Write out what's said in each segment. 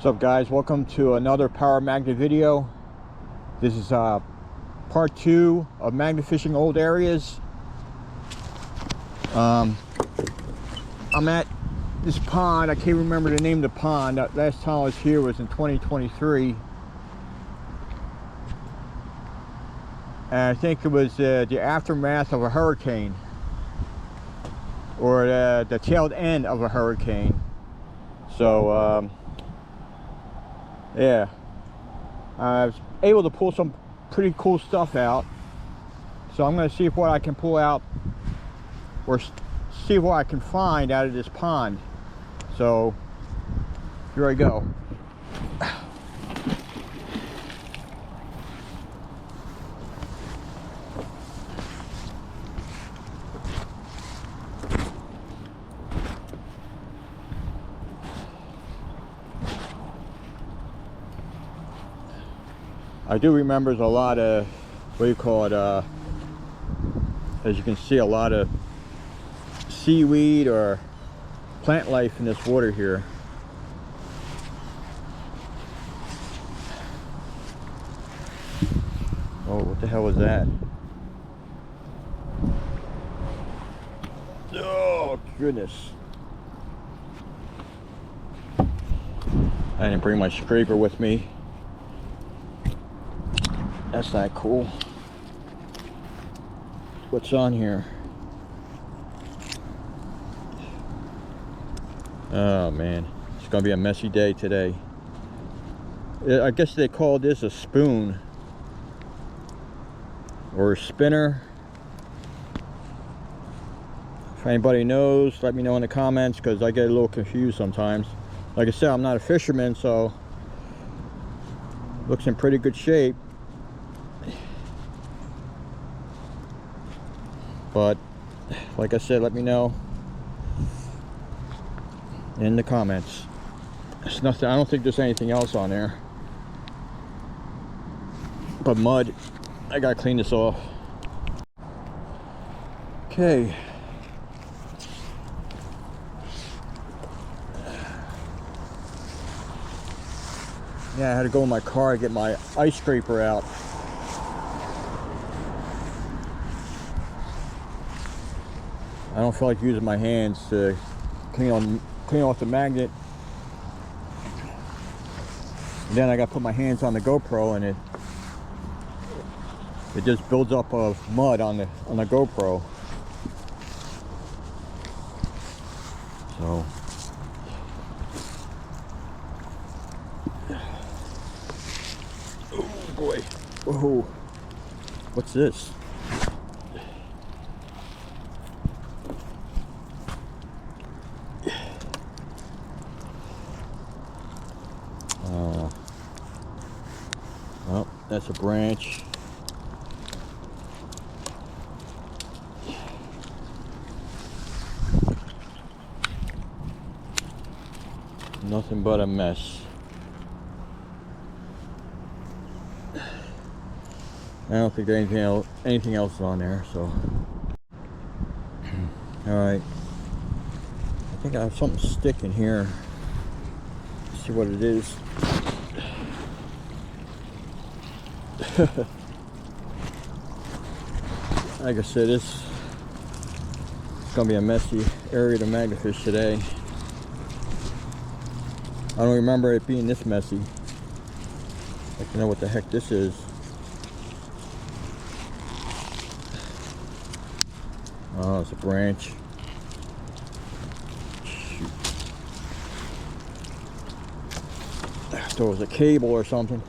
What's up, guys? Welcome to another power magnet video. This is part 2 of magnet fishing old areas. I'm at this pond. I can't remember the name of the pond. Last time I was here was in 2023, and I think it was the aftermath of a hurricane, or the tail end of a hurricane. So yeah, I was able to pull some pretty cool stuff out. So I'm going to see if what I can pull out, or see what I can find out of this pond. So here I go. I do remember there's a lot of, what do you call it, as you can see, a lot of seaweed or plant life in this water here. Oh, what the hell was that? Oh, goodness. I didn't bring my scraper with me. That's not cool. What's on here? Oh man, it's gonna be a messy day today. I guess they call this a spoon or a spinner. If anybody knows, let me know in the comments, because I get a little confused sometimes. Like I said, I'm not a fisherman, so looks in pretty good shape. But like I said, let me know in the comments. It's nothing. I don't think there's anything else on there but mud. I gotta clean this off. Okay. Yeah, I had to go in my car to get my ice scraper out. I don't feel like using my hands to clean off the magnet. And then I got to put my hands on the GoPro, and it just builds up of mud on the GoPro. So oh boy. Whoa. What's this? Oh, that's a branch. Nothing but a mess. I don't think there's anything else on there, so. Alright. I think I have something sticking here. Let's see what it is. Like I said, it's gonna be a messy area to magnet fish today. I don't remember it being this messy. I don't know what the heck this is. Oh, it's a branch. Shoot. I thought it was a cable or something.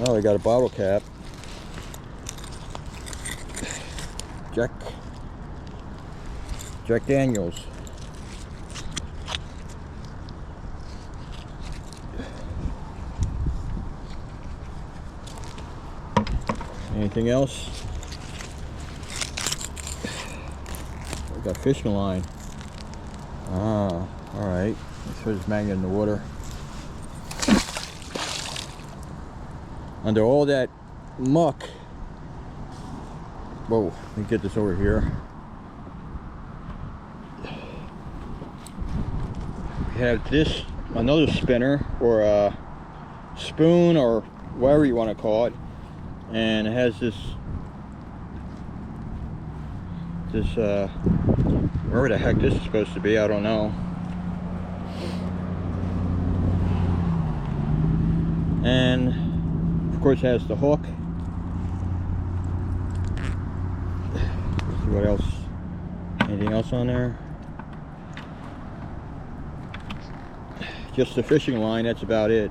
Oh, they got a bottle cap. Jack Daniels. Anything else? We got fishing line. Ah, all right. Let's throw this magnet in the water. under all that muck. Whoa, let me get this over here. We have this, another spinner, or a spoon, or whatever you want to call it, and it has this wherever the heck this is supposed to be, I don't know. And of course it has the hook. Let's see what else, anything else on there? Just the fishing line, that's about it.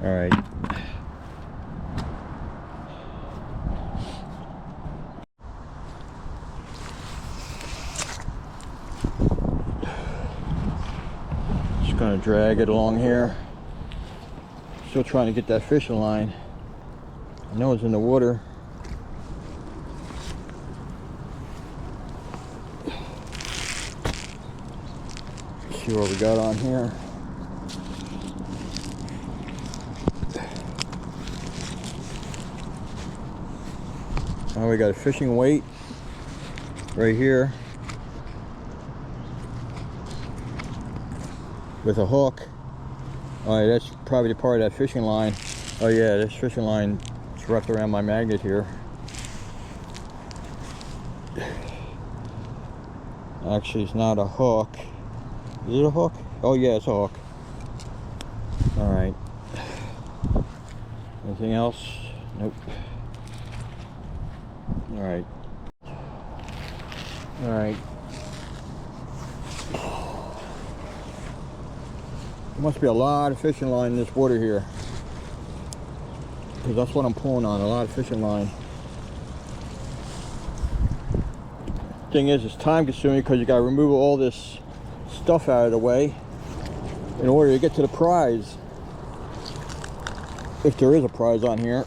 All right. Just gonna drag it along here. Still trying to get that fishing line. I know it's in the water. Let's see what we got on here. Oh, we got a fishing weight right here with a hook. All right, that's probably part of that fishing line. Oh yeah, this fishing line is wrapped around my magnet here. Actually, it's not a hook. Is it a hook? Oh yeah, it's a hook. All right. Anything else? Nope. All right. All right. There must be a lot of fishing line in this water here, because that's what I'm pulling on, a lot of fishing line. Thing is, it's time consuming because you got to remove all this stuff out of the way in order to get to the prize, if there is a prize on here.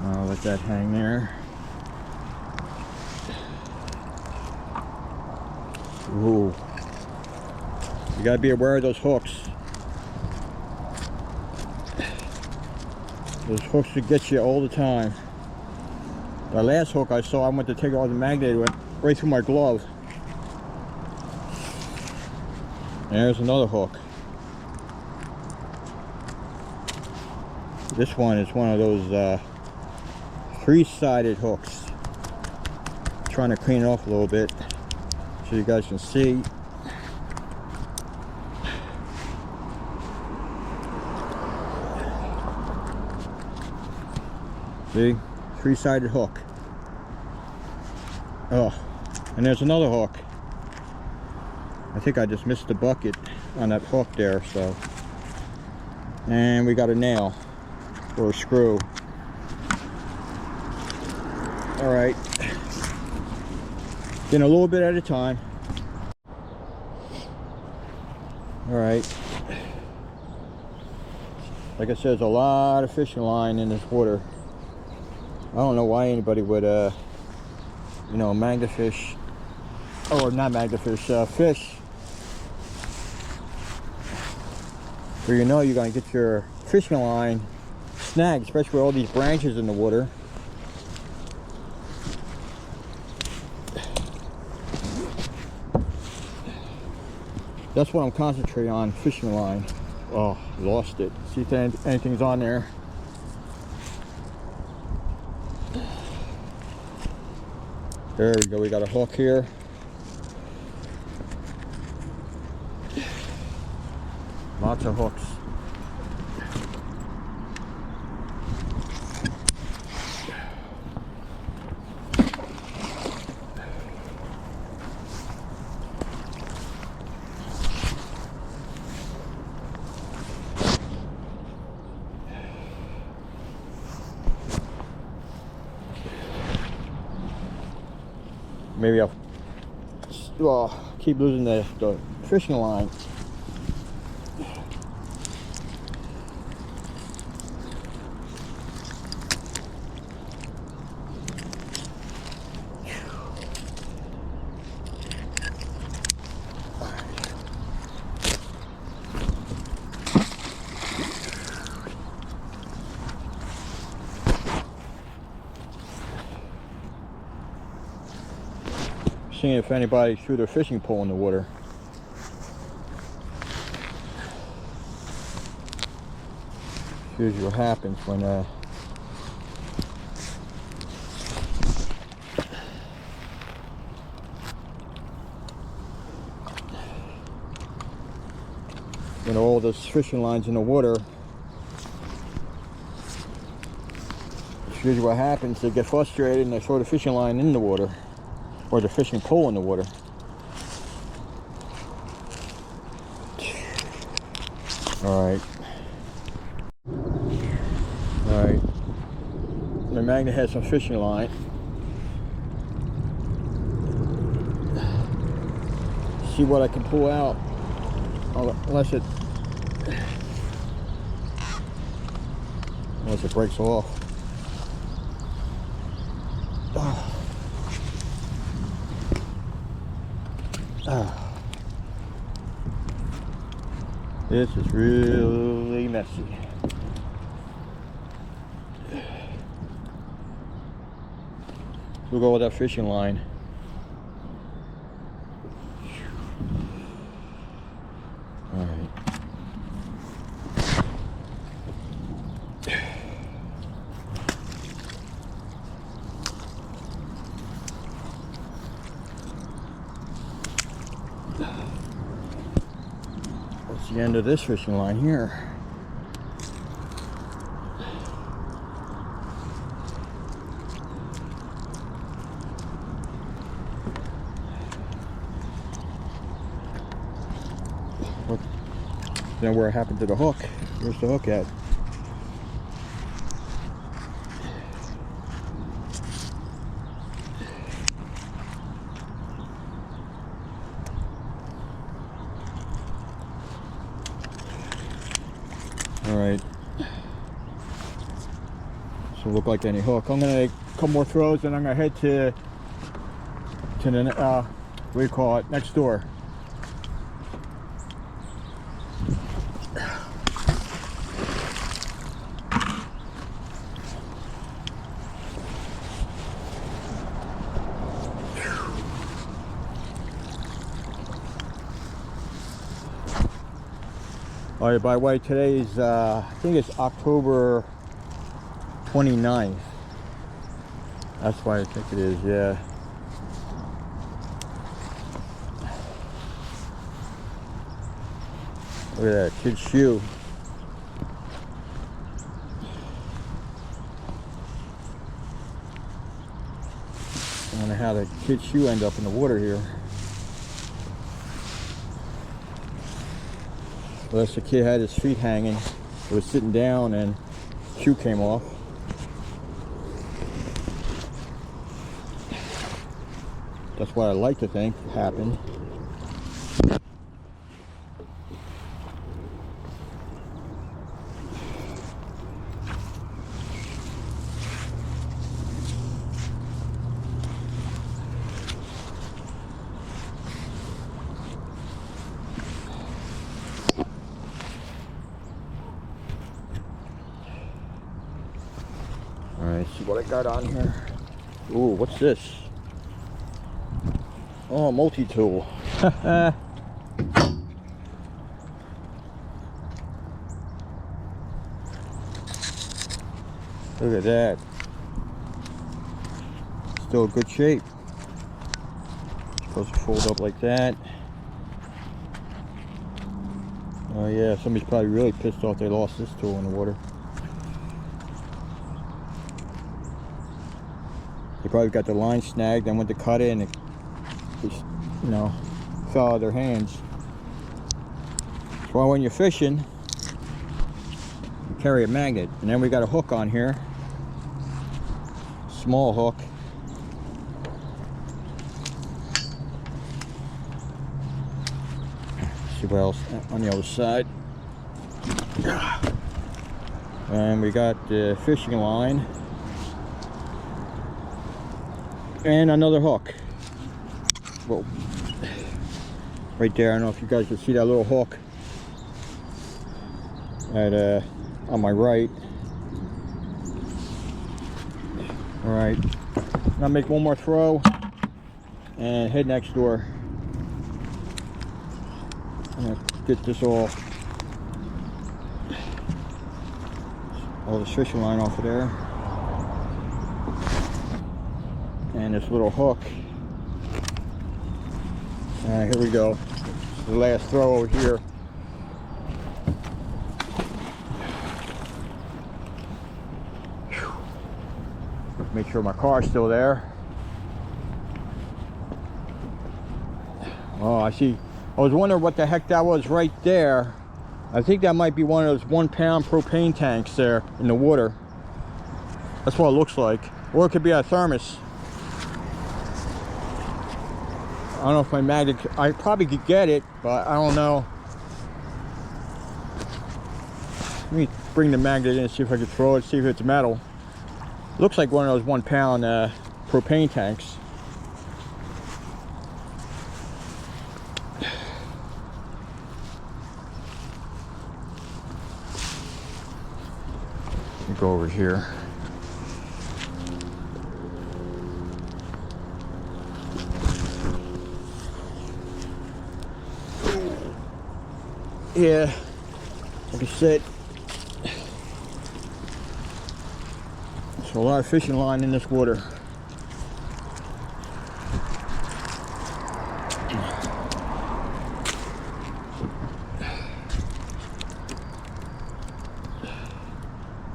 I'll let that hang there. Ooh. You gotta be aware of those hooks. Those hooks will get you all the time. The last hook I saw, I went to take all the magnet, it went right through my glove. And there's another hook. This one is one of those three-sided hooks. Trying to clean it off a little bit so you guys can see. See? Three-sided hook. Oh, and there's another hook. I think I just missed the bucket on that hook there, so. And we got a nail or a screw. All right, then a little bit at a time. All right, like I said, there's a lot of fishing line in this water. I don't know why anybody would, you know, magnet fish, or not magnet fish, fish. So you know you're gonna get your fishing line snagged, especially with all these branches in the water. That's what I'm concentrating on, fishing line. Oh, lost it. See if anything's on there. There we go, we got a hook here. Lots of hooks. Maybe I'll keep losing the fishing line. seeing if anybody threw their fishing pole in the water. Here's what happens when all those fishing lines in the water. Here's what happens: they get frustrated and they throw the fishing line in the water, or the fishing pole in the water. Alright. Alright. The magnet has some fishing line. See what I can pull out. Unless it breaks off. This is really messy. We'll go with that fishing line. All right. That's the end of this fishing line here. Then where it happened to the hook? Where's the hook at? All right. So look like any hook. I'm gonna make a couple more throws, and I'm gonna head to the what do you call it? Next door. All right, by the way, today is, I think it's October 29th. That's why I think it is, yeah. Look at that, kid's shoe. I wonder how the kid's shoe ended up in the water here. Unless the kid had his feet hanging, he was sitting down and shoe came off. That's what I like to think happened. Alright, see what I got on here. Ooh, what's this? Oh, multi-tool. Look at that. Still good shape. Supposed to fold up like that. Oh yeah, somebody's probably really pissed off they lost this tool in the water. They probably got the line snagged and went to cut it and it just, you know, fell out of their hands. That's why when you're fishing, you carry a magnet. And then we got a hook on here. Small hook. See what else on the other side. And we got the fishing line. And another hook. Whoa. Right there, I don't know if you guys can see that little hook at on my right. Alright. Now make one more throw and head next door. I'm gonna get this all the fishing line off of there, and this little hook. Here we go. The last throw over here. Make sure my car's still there. Oh, I see. I was wondering what the heck that was right there. I think that might be one of those 1 pound propane tanks there in the water. That's what it looks like. Or it could be a thermos. I don't know if my magnet, I probably could get it, but I don't know. Let me bring the magnet in and see if I can throw it, see if it's metal. Looks like one of those 1 pound propane tanks. Let me go over here. Yeah, like I said, there's a lot of fishing line in this water.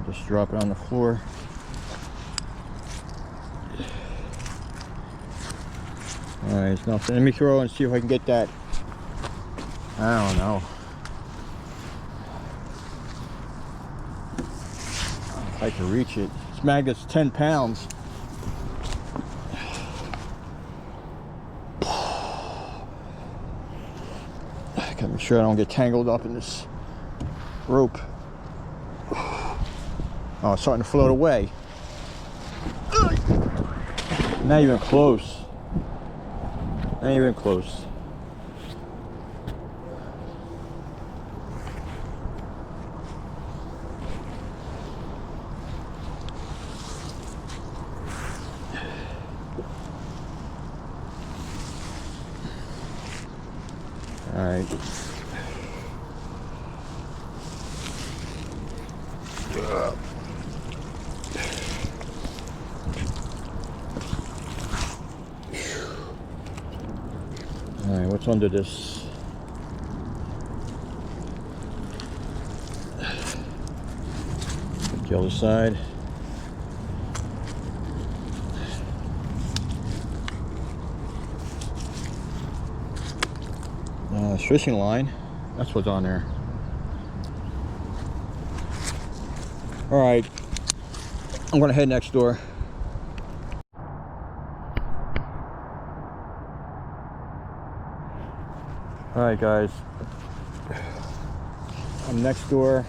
Just drop it on the floor. All right, it's nothing. Let me throw and see if I can get that. I don't know. If I can reach it. This magnet's 10 pounds. I gotta make sure I don't get tangled up in this rope. Oh, it's starting to float away. Not even close. Not even close. All right. All right, what's under this? The other side. Fishing line. That's what's on there. All right, I'm gonna head next door. All right, guys, I'm next door.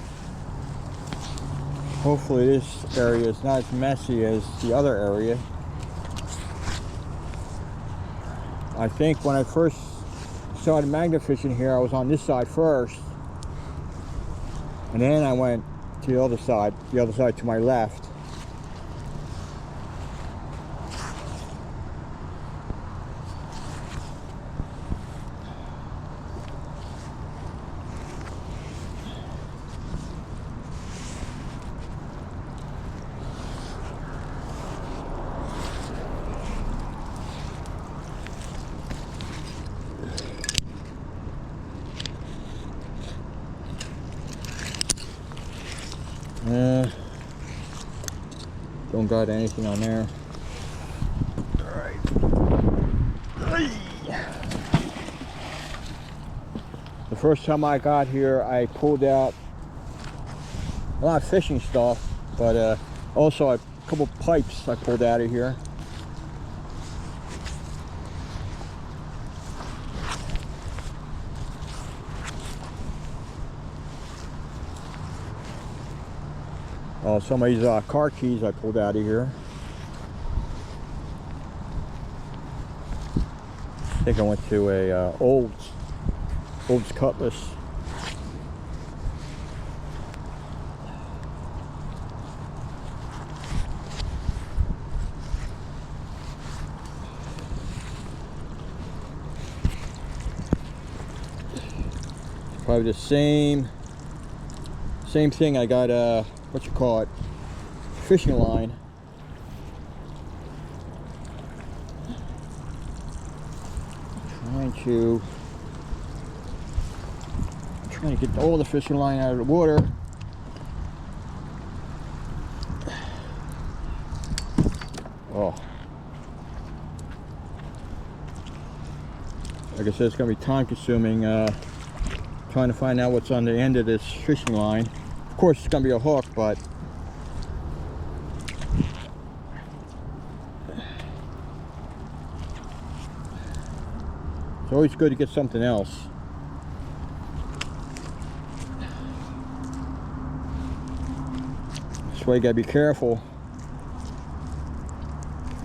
Hopefully this area is not as messy as the other area. I think when I first started magnet fishing here, I was on this side first, and then I went to the other side to my left. Don't got anything on there. Alright. The first time I got here, I pulled out a lot of fishing stuff, but also a couple pipes I pulled out of here. Some of these car keys I pulled out of here. I think I went to a Old's Cutlass. have the same thing. I got what you call it, fishing line. Trying to get all the fishing line out of the water. Oh, like I said, it's going to be time consuming trying to find out what's on the end of this fishing line. Of course it's going to be a hook, but it's always good to get something else. That's why you gotta be careful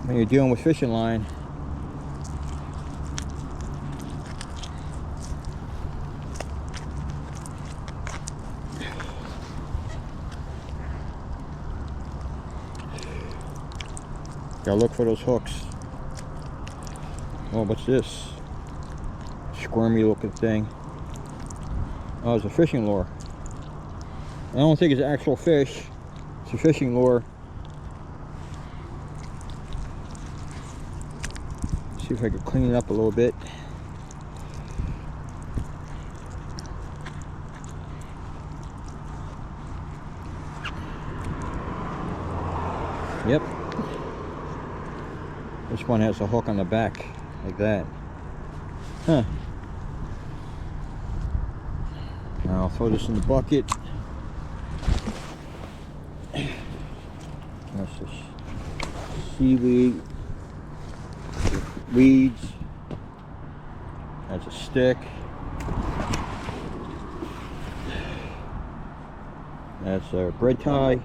when you're dealing with fishing line. Gotta look for those hooks. Oh, what's this? Squirmy looking thing. Oh, it's a fishing lure. I don't think it's an actual fish. It's a fishing lure. See if I can clean it up a little bit. Yep. This one has a hook on the back, like that. Huh. Now I'll throw this in the bucket. That's the seaweed, weeds. That's a stick. That's a bread tie.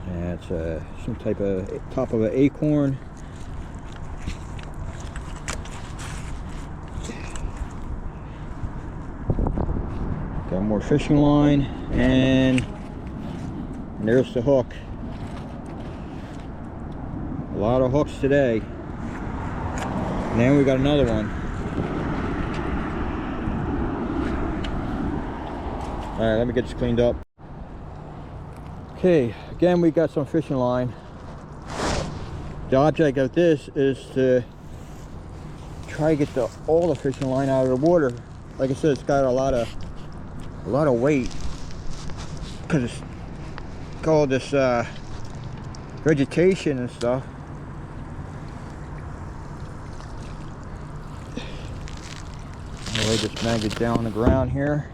That's some type of top of an acorn. Got more fishing line, and there's the hook. A lot of hooks today. And then we got another one. Alright, let me get this cleaned up. Okay, again we got some fishing line. The object of this is to try to get all the fishing line out of the water. Like I said, it's got a lot of weight because it's got all this vegetation and stuff. I'll lay this maggot down on the ground here.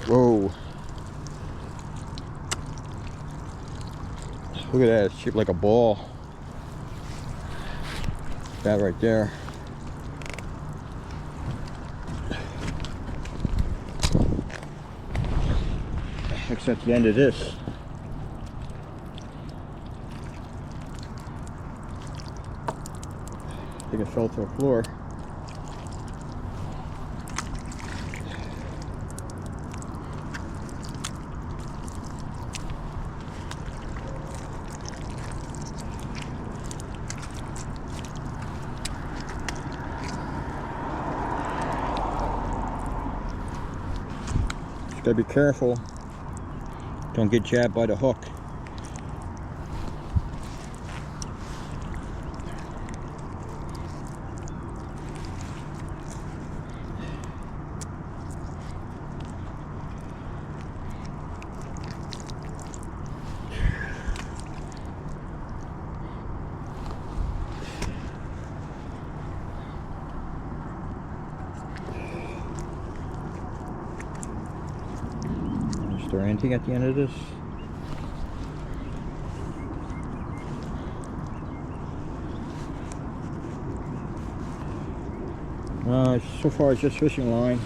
Whoa. Look at that, it's shaped like a ball. That right there. Except the end of this. I think it fell to the floor. Gotta be careful. Don't get jabbed by the hook. Is there anything at the end of this? So far it's just fishing line.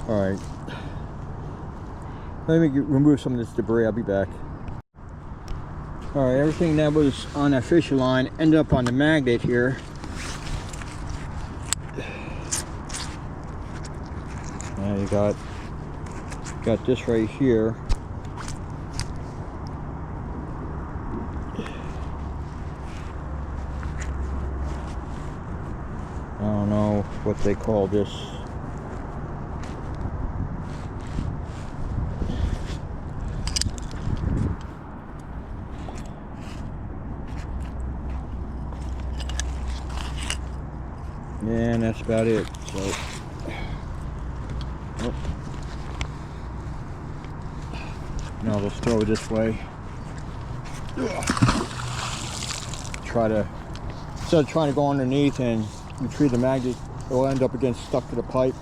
All right. Let me remove some of this debris. I'll be back. All right, everything that was on that fishing line ended up on the magnet here. Now you got this right here. I don't know what they call this. Yeah, and that's about it. So, oh. Now let's throw it this way. Try to, instead of trying to go underneath and retrieve the magnet, it will end up again stuck to the pipe.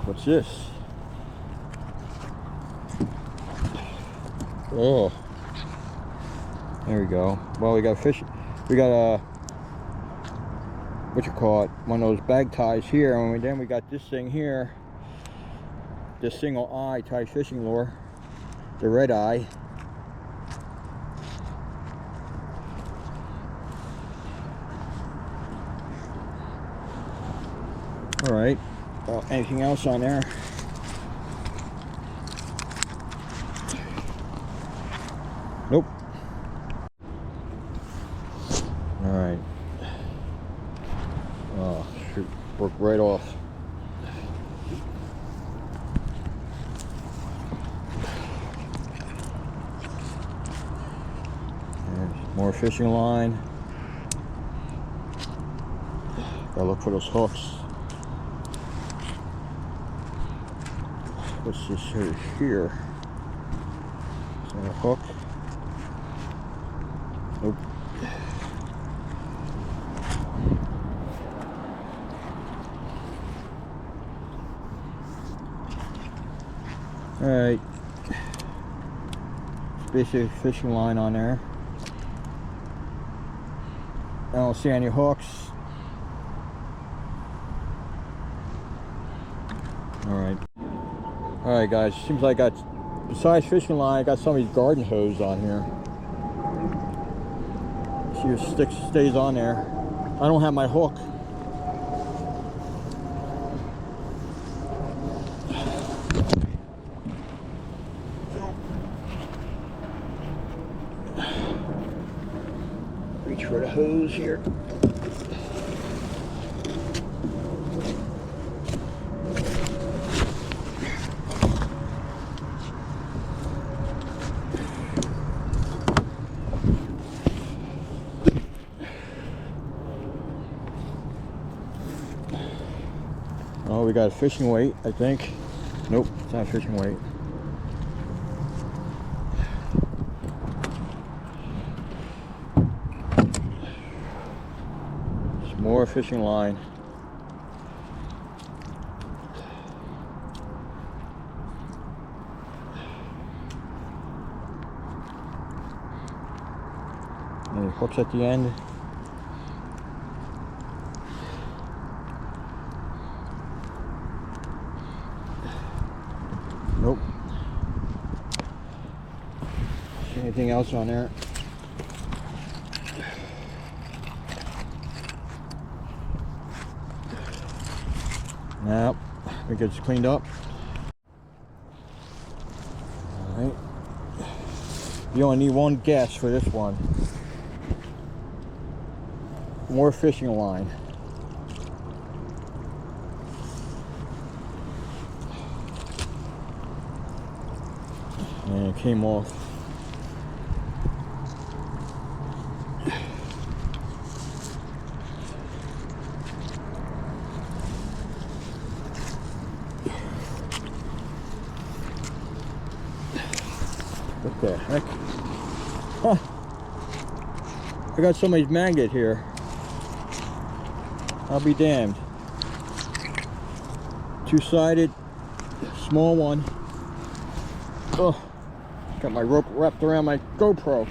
What's this? Oh, there we go. Well, we got fish. We got a what you call it? One of those bag ties here, and then we got this thing here. This single eye tie fishing lure, the red eye. All right. Anything else on there? Nope. All right. Oh, shoot, broke right off. There's more fishing line. Gotta look for those hooks. What's this here? Is that a hook? Nope. Alright. It's basically a fishing line on there. I don't see any hooks. Alright. Alright guys, seems like I got, besides fishing line, I got some of these garden hose on here. See if it stays on there. I don't have my hook. Reach for the hose here. Oh, we got a fishing weight, I think. Nope, it's not a fishing weight. It's more fishing line. Any hooks at the end. Nope. See anything else on there? Nope. I think it's cleaned up. Alright. You only need one guess for this one. More fishing line. And it came off. What the heck? Huh. I got somebody's magnet here. I'll be damned. two-sided, small one. Oh, got my rope wrapped around my GoPro.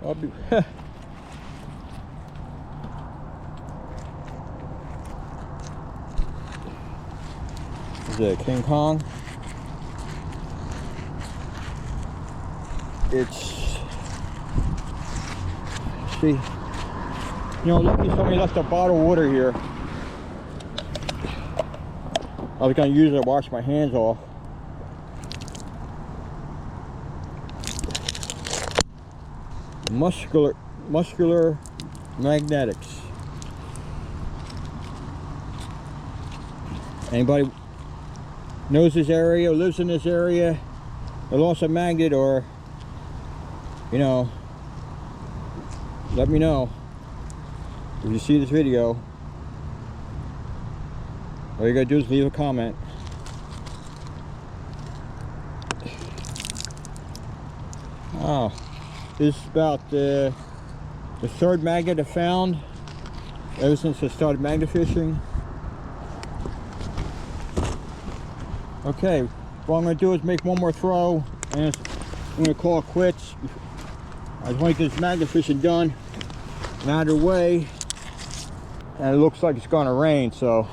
I'll be Is it a King Kong? It's, see, you know, lucky somebody left a bottle of water here. I was gonna use it to wash my hands off. Muscular magnetics. Anybody knows this area, lives in this area, or lost a magnet, or, you know, let me know if you see this video. All you gotta do is leave a comment. Oh, this is about the third magnet I found ever since I started magnet fishing. Okay, what I'm going to do is make one more throw, and I'm going to call it quits. I just want to get this magnet fishing done and out of the way, and it looks like it's going to rain, so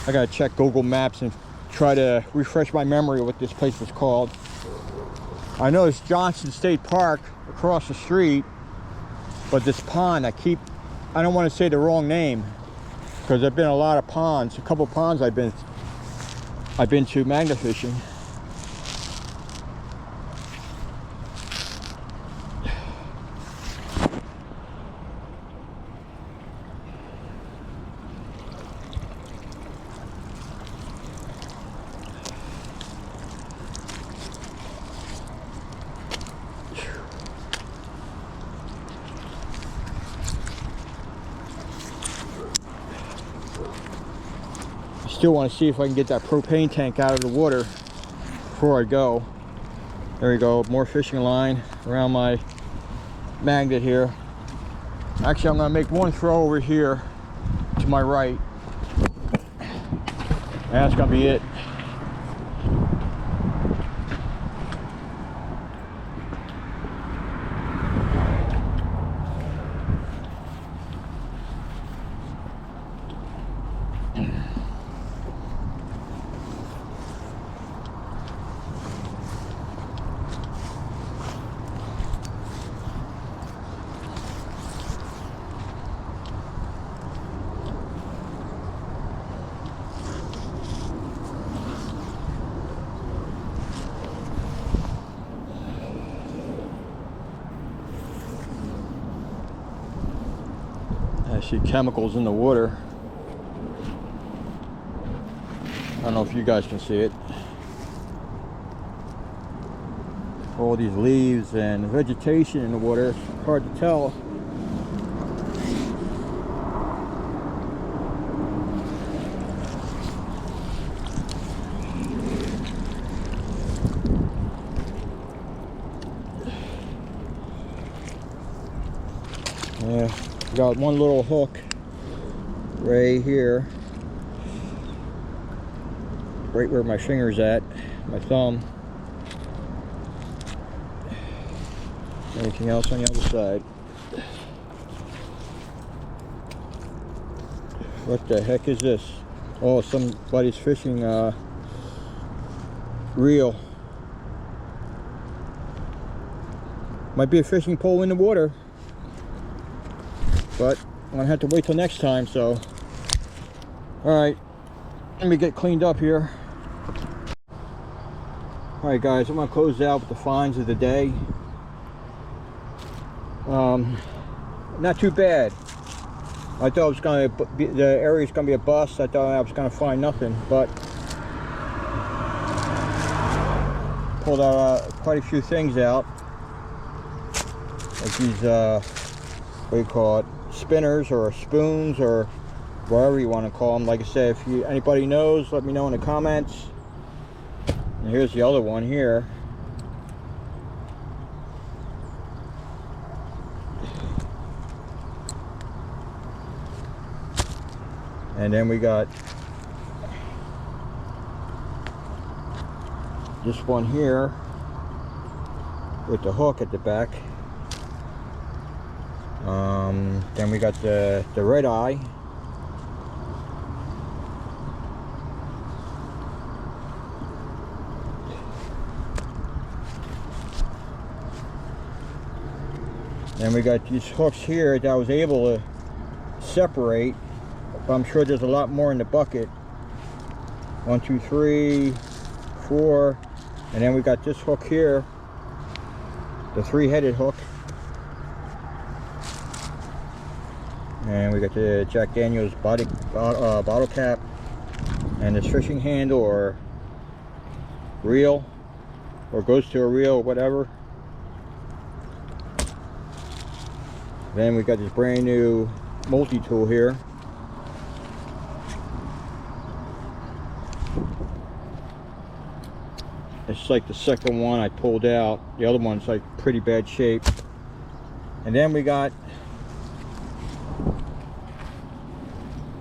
I gotta check Google Maps and try to refresh my memory of what this place was called. I know it's Johnson State Park across the street, but this pond, I don't want to say the wrong name, because there've been a lot of ponds, a couple ponds I've been to magnet fishing. Still want to see if I can get that propane tank out of the water before I go. There we go, more fishing line around my magnet here. Actually, I'm going to make one throw over here to my right. And that's going to be it. I see chemicals in the water. I don't know if you guys can see it. All these leaves and vegetation in the water, it's hard to tell. Yeah. Got one little hook right here, right where my finger's at, my thumb. Anything else on the other side? What the heck is this? Oh, somebody's fishing reel. Might be a fishing pole in the water, but I'm gonna have to wait till next time. So, all right, let me get cleaned up here. All right, guys, I'm gonna close out with the finds of the day. Not too bad. I thought it was gonna be, the area's gonna be a bust. I thought I was gonna find nothing, but pulled out quite a few things out, like these what do you call it, spinners or spoons or whatever you want to call them. Like I said, if anybody knows, let me know in the comments. And here's the other one here. And then we got this one here with the hook at the back. Then we got the red eye. Then we got these hooks here that I was able to separate, but I'm sure there's a lot more in the bucket. 1, 2, 3, 4, and then we got this hook here, the 3-headed hook. And we got the Jack Daniels bottle cap, and this fishing handle or reel, or goes to a reel or whatever. Then we got this brand new multi-tool here. It's like the second one I pulled out. The other one's like pretty bad shape. And then we got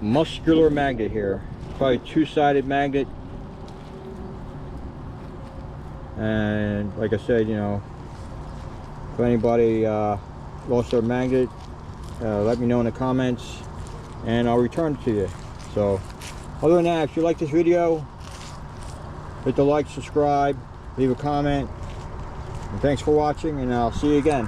muscular magnet here. Probably 2-sided magnet. And like I said, you know, if anybody lost their magnet, let me know in the comments and I'll return it to you. So other than that, if you like this video, hit the like, subscribe, leave a comment, and thanks for watching, and I'll see you again.